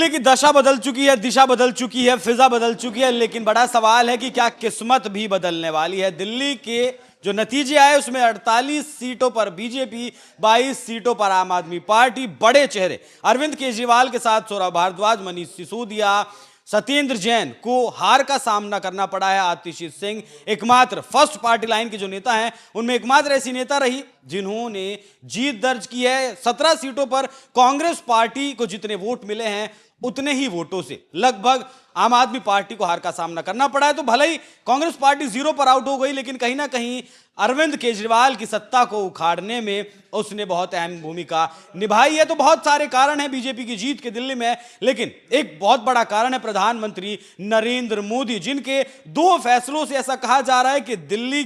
दिल्ली की दशा बदल चुकी है, दिशा बदल चुकी है, फिजा बदल चुकी है, लेकिन बड़ा सवाल है कि क्या किस्मत भी बदलने वाली है। दिल्ली के जो नतीजे आए उसमें 48 सीटों पर बीजेपी, 22 सीटों पर आम आदमी पार्टी। बड़े चेहरे अरविंद केजरीवाल के साथ सौरभ भारद्वाज, मनीष सिसोदिया, सत्येंद्र जैन को हार का सामना करना पड़ा है। आतिशी सिंह एकमात्र फर्स्ट पार्टी लाइन के जो नेता हैं उनमें एकमात्र ऐसी नेता रही जिन्होंने जीत दर्ज की है। 17 सीटों पर कांग्रेस पार्टी को जितने वोट मिले हैं उतने ही वोटों से लगभग आम आदमी पार्टी को हार का सामना करना पड़ा है। तो भले ही कांग्रेस पार्टी 0 पर आउट हो गई, लेकिन कहीं ना कहीं अरविंद केजरीवाल की सत्ता को उखाड़ने में उसने बहुत अहम भूमिका निभाई है। तो बहुत सारे कारण हैं बीजेपी की जीत के दिल्ली में, लेकिन एक बहुत बड़ा कारण है प्रधानमंत्री नरेंद्र मोदी, जिनके 2 फैसलों से ऐसा कहा जा रहा है कि दिल्ली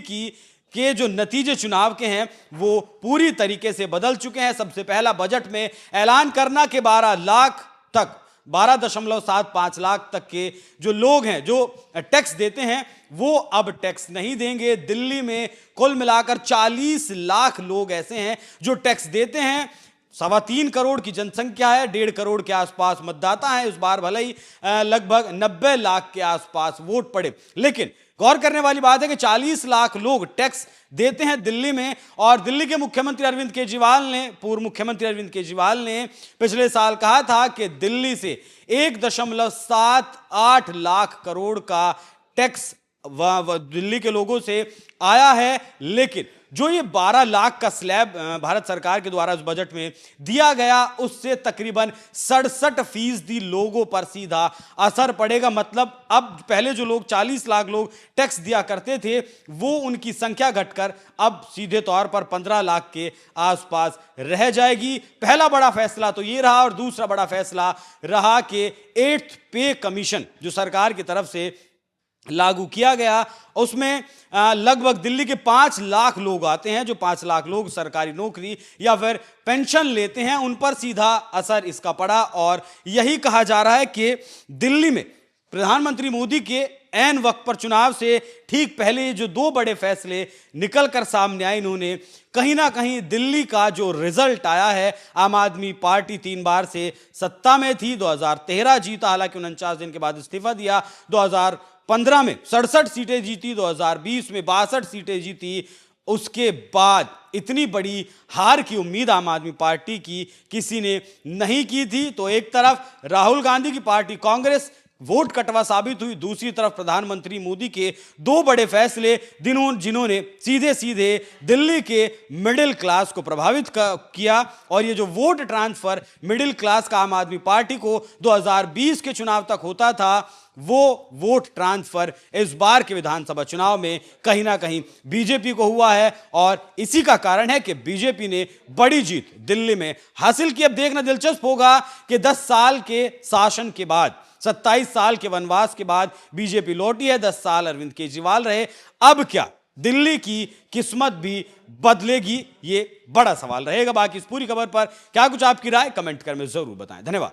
के जो नतीजे चुनाव के हैं वो पूरी तरीके से बदल चुके हैं। सबसे पहला, बजट में ऐलान करना के 12 लाख तक 12.75 लाख तक के जो लोग हैं जो टैक्स देते हैं वो अब टैक्स नहीं देंगे। दिल्ली में कुल मिलाकर 40 लाख लोग ऐसे हैं जो टैक्स देते हैं। 3.25 करोड़ की जनसंख्या है, 1.5 करोड़ के आसपास मतदाता हैं। इस बार भले ही लगभग 90 लाख के आसपास वोट पड़े, लेकिन गौर करने वाली बात है कि 40 लाख लोग टैक्स देते हैं दिल्ली में। और दिल्ली के मुख्यमंत्री अरविंद केजरीवाल ने, पूर्व मुख्यमंत्री अरविंद केजरीवाल ने पिछले साल कहा था कि दिल्ली से 1.78 लाख करोड़ का टैक्स दिल्ली के लोगों से आया है। लेकिन जो ये 12 लाख का स्लैब भारत सरकार के द्वारा उस बजट में दिया गया, उससे तकरीबन 67% लोगों पर सीधा असर पड़ेगा। मतलब अब पहले जो लोग 40 लाख लोग टैक्स दिया करते थे वो उनकी संख्या घटकर अब सीधे तौर पर 15 लाख के आसपास रह जाएगी। पहला बड़ा फैसला तो ये रहा। और दूसरा बड़ा फैसला रहा कि 8th पे कमीशन जो सरकार की तरफ से लागू किया गया, उसमें लगभग दिल्ली के 5 लाख लोग आते हैं, जो 5 लाख लोग सरकारी नौकरी या फिर पेंशन लेते हैं, उन पर सीधा असर इसका पड़ा। और यही कहा जा रहा है कि दिल्ली में प्रधानमंत्री मोदी के ऐन वक्त पर चुनाव से ठीक पहले जो 2 बड़े फैसले निकल कर सामने आए, इन्होंने कहीं ना कहीं दिल्ली का जो रिजल्ट आया है, आम आदमी पार्टी 3 बार से सत्ता में थी। 2013 जीता, हालांकि 49 दिन के बाद इस्तीफा दिया। 2015 में 67 सीटें जीती, 2020 में 62 सीटें जीती। उसके बाद इतनी बड़ी हार की उम्मीद आम आदमी पार्टी की किसी ने नहीं की थी। तो एक तरफ राहुल गांधी की पार्टी कांग्रेस वोट कटवा साबित हुई, दूसरी तरफ प्रधानमंत्री मोदी के 2 बड़े फैसले जिन्होंने सीधे सीधे दिल्ली के मिडिल क्लास को प्रभावित किया। और ये जो वोट ट्रांसफर मिडिल क्लास का आम आदमी पार्टी को 2020 के चुनाव तक होता था, वो वोट ट्रांसफर इस बार के विधानसभा चुनाव में कहीं ना कहीं बीजेपी को हुआ है। और इसी का कारण है कि बीजेपी ने बड़ी जीत दिल्ली में हासिल की। अब देखना दिलचस्प होगा कि 10 साल के शासन के बाद, 27 साल के वनवास के बाद बीजेपी लौटी है। 10 साल अरविंद केजरीवाल रहे। अब क्या दिल्ली की किस्मत भी बदलेगी? ये बड़ा सवाल रहेगा। बाकी इस पूरी खबर पर क्या कुछ आपकी राय कमेंट कर में जरूर बताएं। धन्यवाद।